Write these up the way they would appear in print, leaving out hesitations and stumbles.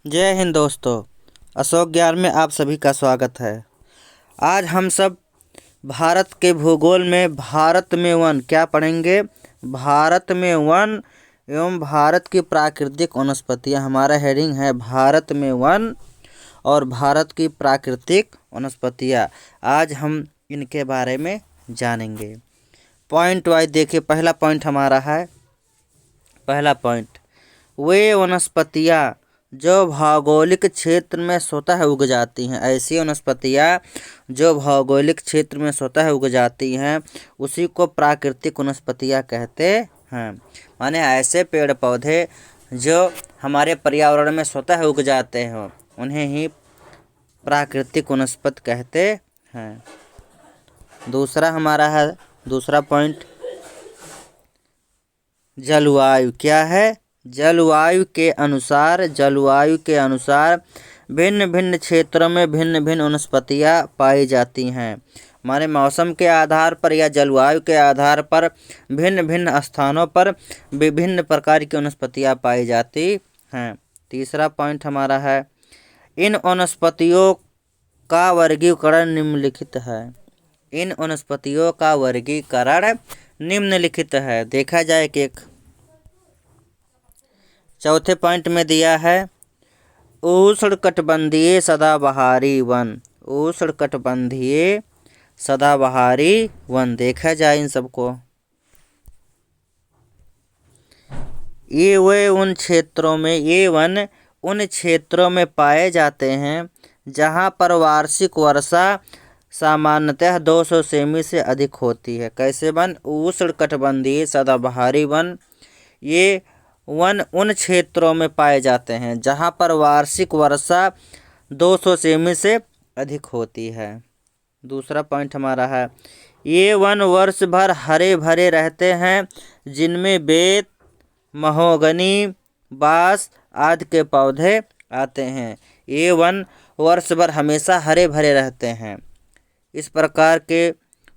जय हिंद दोस्तों। अशोक ज्ञान में आप सभी का स्वागत है। आज हम सब भारत के भूगोल में भारत में वन क्या पढ़ेंगे। भारत में वन एवं भारत की प्राकृतिक वनस्पतियाँ। हमारा हेडिंग है भारत में वन और भारत की प्राकृतिक वनस्पतियाँ। आज हम इनके बारे में जानेंगे। पॉइंट वाइज देखिए, पहला पॉइंट हमारा है, पहला पॉइंट, वे वनस्पतियाँ जो भौगोलिक क्षेत्र में स्वतः उग जाती हैं। ऐसी वनस्पतियाँ जो भौगोलिक क्षेत्र में स्वतः उग जाती हैं उसी को प्राकृतिक वनस्पतियाँ कहते हैं। माने ऐसे पेड़ पौधे जो हमारे पर्यावरण में स्वतः उग जाते हैं उन्हें ही प्राकृतिक वनस्पति कहते हैं। दूसरा हमारा है, दूसरा पॉइंट, जलवायु क्या है। जलवायु के अनुसार भिन्न भिन्न क्षेत्रों में भिन्न भिन्न वनस्पतियाँ पाई जाती हैं। हमारे मौसम के आधार पर या जलवायु के आधार पर भिन्न भिन्न स्थानों पर विभिन्न प्रकार की वनस्पतियाँ पाई जाती हैं। तीसरा पॉइंट हमारा है, इन वनस्पतियों का वर्गीकरण निम्नलिखित है। इन वनस्पतियों का वर्गीकरण निम्नलिखित है। देखा जाए कि एक चौथे पॉइंट में दिया है, उष्णकटिबंधीय सदाबहारी वन। उष्णकटिबंधीय सदाबहारी वन। देखा जाए इन सबको, ये वन उन क्षेत्रों में पाए जाते हैं जहां पर वार्षिक वर्षा सामान्यतः 200 सेमी से अधिक होती है। कैसे वन? उष्णकटिबंधीय सदाबहारी वन। ये वन उन क्षेत्रों में पाए जाते हैं जहां पर वार्षिक वर्षा 200 सेमी से अधिक होती है। दूसरा पॉइंट हमारा है, ये वन वर्ष भर हरे भरे रहते हैं जिनमें बेत, महोगनी, बांस आदि के पौधे आते हैं। ये वन वर्ष भर हमेशा हरे भरे रहते हैं। इस प्रकार के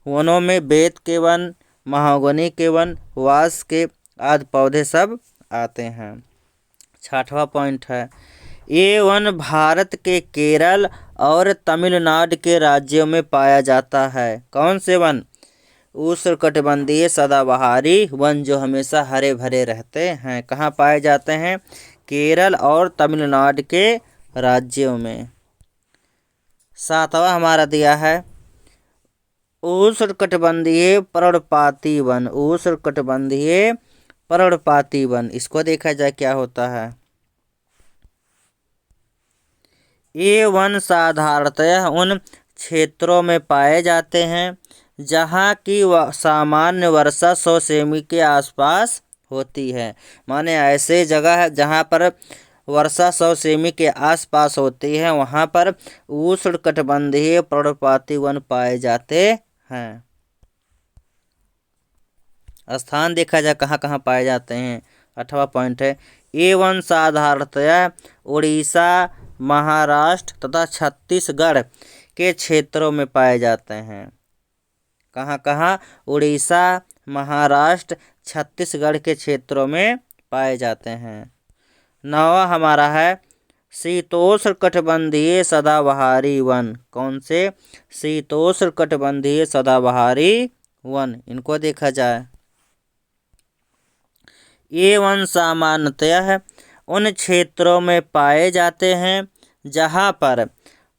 वनों में बेत के वन, महोगनी के वन, बांस के आदि पौधे सब आते हैं। छठवां पॉइंट है, ये वन भारत के केरल और तमिलनाडु के राज्यों में पाया जाता है। कौन से वन? उष्णकटिबंधीय सदाबहारी वन जो हमेशा हरे भरे रहते हैं। कहाँ पाए जाते हैं? केरल और तमिलनाडु के राज्यों में। सातवां हमारा दिया है, उष्णकटिबंधीय पर्णपाती वन। उष्णकटिबंधीय पर्णपाती वन, इसको देखा जाए क्या होता है। ये वन साधारणतः उन क्षेत्रों में पाए जाते हैं जहाँ की सामान्य वर्षा 100 सेमी के आसपास होती है। माने ऐसे जगह है जहाँ पर वर्षा 100 सेमी के आसपास होती है वहाँ पर उष्णकटिबंधीय पर्णपाती वन पाए जाते हैं। स्थान देखा जाए कहाँ कहाँ पाए जाते हैं। 8वां पॉइंट है, ये वन साधारणतया उड़ीसा, महाराष्ट्र तथा छत्तीसगढ़ के क्षेत्रों में पाए जाते हैं। कहाँ कहाँ? उड़ीसा, महाराष्ट्र, छत्तीसगढ़ के क्षेत्रों में पाए जाते हैं। 9वां हमारा है, शीतोष्णकटिबंधीय सदाबहारी वन। कौन से? शीतोष्णकटिबंधीय सदाबहारी वन। इनको देखा जाए, ये वन सामान्यतः उन क्षेत्रों में पाए जाते हैं जहाँ पर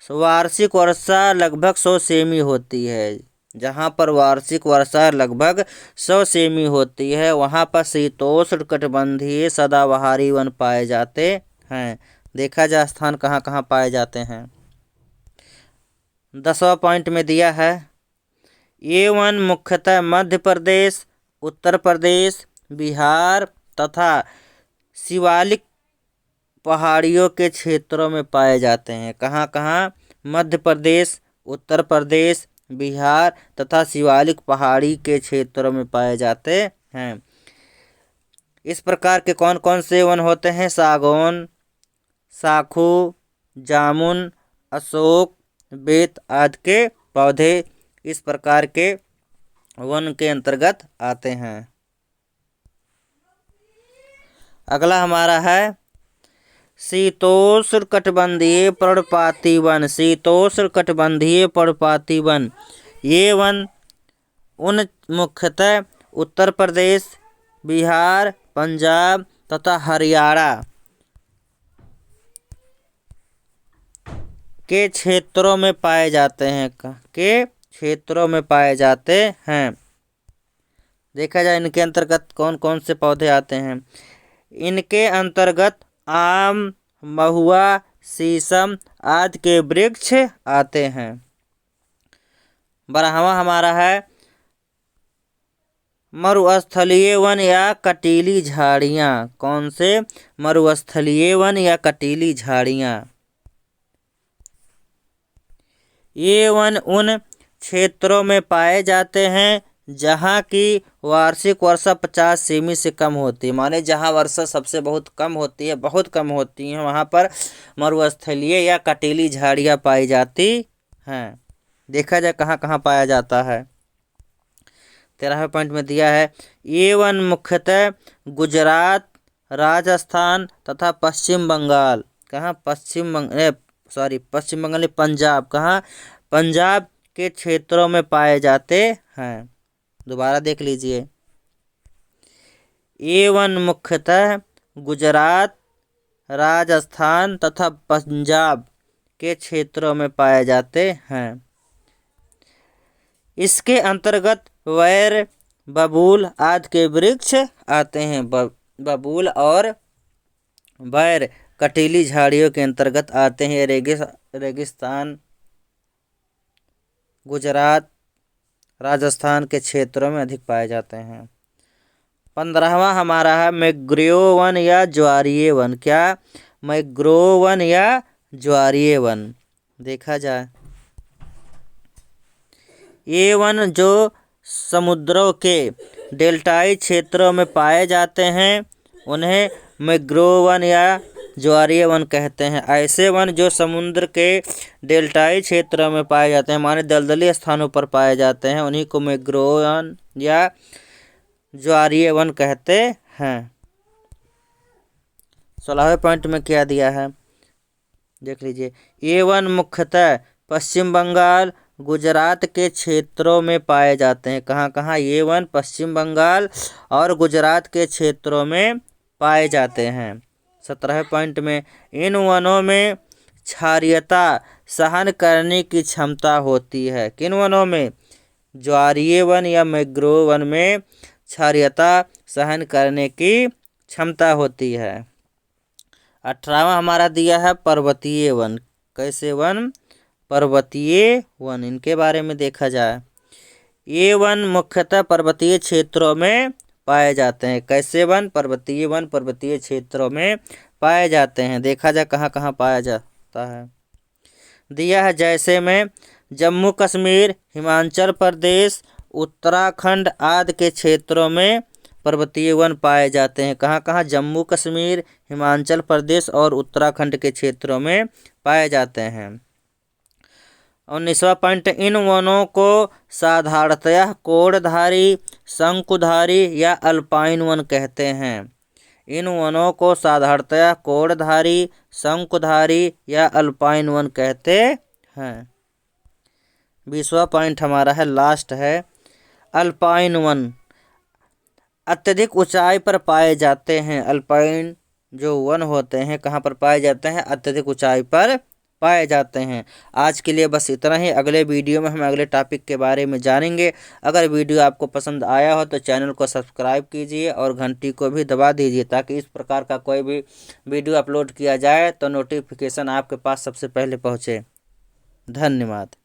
वार्षिक वर्षा लगभग 100 सेमी होती है। जहाँ पर वार्षिक वर्षा लगभग 100 सेमी होती है वहाँ पर शीतोष्णकटिबंधीय सदाबहारी वन पाए जाते हैं। देखा जाए स्थान कहाँ कहाँ पाए जाते हैं। 10वां पॉइंट में दिया है, ये वन मुख्यतः मध्य प्रदेश, उत्तर प्रदेश, बिहार तथा शिवालिक पहाड़ियों के क्षेत्रों में पाए जाते हैं। कहाँ कहाँ? मध्य प्रदेश, उत्तर प्रदेश, बिहार तथा शिवालिक पहाड़ी के क्षेत्रों में पाए जाते हैं। इस प्रकार के कौन कौन से वन होते हैं? सागौन, साखू, जामुन, अशोक, बेत आदि के पौधे इस प्रकार के वन के अंतर्गत आते हैं। अगला हमारा है, शीतोष्णकटिबंधीय पर्णपाती वन, शीतोष्णकटिबंधीय पर्णपाती वन। ये वन उन मुख्यतः उत्तर प्रदेश, बिहार, पंजाब तथा हरियाणा के क्षेत्रों में पाए जाते हैं, के क्षेत्रों में पाए जाते हैं। देखा जाए इनके अंतर्गत कौन कौन से पौधे आते हैं। इनके अंतर्गत आम, महुआ, शीशम आदि के वृक्ष आते हैं। 12वां हमारा है मरुस्थलीय वन या कटीली झाड़ियाँ। कौन से? मरुस्थलीय वन या कटीली झाड़ियाँ। ये वन उन क्षेत्रों में पाए जाते हैं जहाँ की वार्षिक वर्षा 50 सेमी से कम होती है। माने जहाँ वर्षा सबसे बहुत कम होती है, बहुत कम होती है, वहाँ पर मरुस्थलीय या कटीली झाड़ियाँ पाई जाती हैं। देखा जाए कहाँ कहाँ पाया जाता है। 13वें पॉइंट में दिया है ये वन मुख्यतः गुजरात, राजस्थान तथा पश्चिम बंगाल। कहाँ? पश्चिम बंगाल नहीं, पंजाब। कहाँ? पंजाब के क्षेत्रों में पाए जाते हैं। दोबारा देख लीजिए। ये वन मुख्यतः गुजरात, राजस्थान तथा पंजाब के क्षेत्रों में पाए जाते हैं। इसके अंतर्गत वैर, बबूल आदि के वृक्ष आते हैं। बबूल और वैर कटीली झाड़ियों के अंतर्गत आते हैं। रेगिस्तान, गुजरात, राजस्थान के क्षेत्रों में अधिक पाए जाते हैं। 15वां हमारा है मैंग्रोव वन या ज्वारीय वन। क्या? मैंग्रोव वन या ज्वारीय वन। देखा जाए ये वन जो समुद्रों के डेल्टाई क्षेत्रों में पाए जाते हैं उन्हें मैंग्रोव वन या ज्वारीय वन कहते हैं। ऐसे वन जो समुद्र के डेल्टाई क्षेत्रों में पाए जाते हैं, माने दलदली स्थानों पर पाए जाते हैं, उन्हीं को मैंग्रोव वन या ज्वारीय वन कहते हैं। 16वें पॉइंट में क्या दिया है देख लीजिए। ये वन मुख्यतः पश्चिम बंगाल, गुजरात के क्षेत्रों में पाए जाते हैं। कहाँ कहाँ? ये वन पश्चिम बंगाल और गुजरात के क्षेत्रों में पाए जाते हैं। 17वें पॉइंट में इन वनों में क्षारीयता सहन करने की क्षमता होती है। किन वनों में? ज्वारीय वन या मैंग्रोव वन में क्षारीयता सहन करने की क्षमता होती है। 18वां हमारा दिया है पर्वतीय वन। कैसे वन? पर्वतीय वन। इनके बारे में देखा जाए ये वन मुख्यतः पर्वतीय क्षेत्रों में पाए जाते हैं। कैसे वन? पर्वतीय वन पर्वतीय क्षेत्रों में पाए जाते हैं। देखा जाए कहाँ कहाँ पाया जाता है। दिया है जैसे में जम्मू कश्मीर, हिमाचल प्रदेश, उत्तराखंड आदि के क्षेत्रों में पर्वतीय वन पाए जाते हैं। कहाँ कहाँ? जम्मू कश्मीर, हिमाचल प्रदेश और उत्तराखंड के क्षेत्रों में पाए जाते हैं। 19वां पॉइंट इन वनों को साधारणतः कोणधारी, शंकुधारी या अल्पाइन वन कहते हैं। इन वनों को साधारणतः कोणधारी, शंकुधारी या अल्पाइन वन कहते हैं। 20वां पॉइंट हमारा है लास्ट है अल्पाइन वन अत्यधिक ऊंचाई पर पाए जाते हैं। अल्पाइन जो वन होते हैं कहाँ पर पाए जाते हैं? अत्यधिक ऊंचाई पर पाए जाते हैं। आज के लिए बस इतना ही। अगले वीडियो में हम अगले टॉपिक के बारे में जानेंगे। अगर वीडियो आपको पसंद आया हो तो चैनल को सब्सक्राइब कीजिए और घंटी को भी दबा दीजिए ताकि इस प्रकार का कोई भी वीडियो अपलोड किया जाए तो नोटिफिकेशन आपके पास सबसे पहले पहुँचे। धन्यवाद।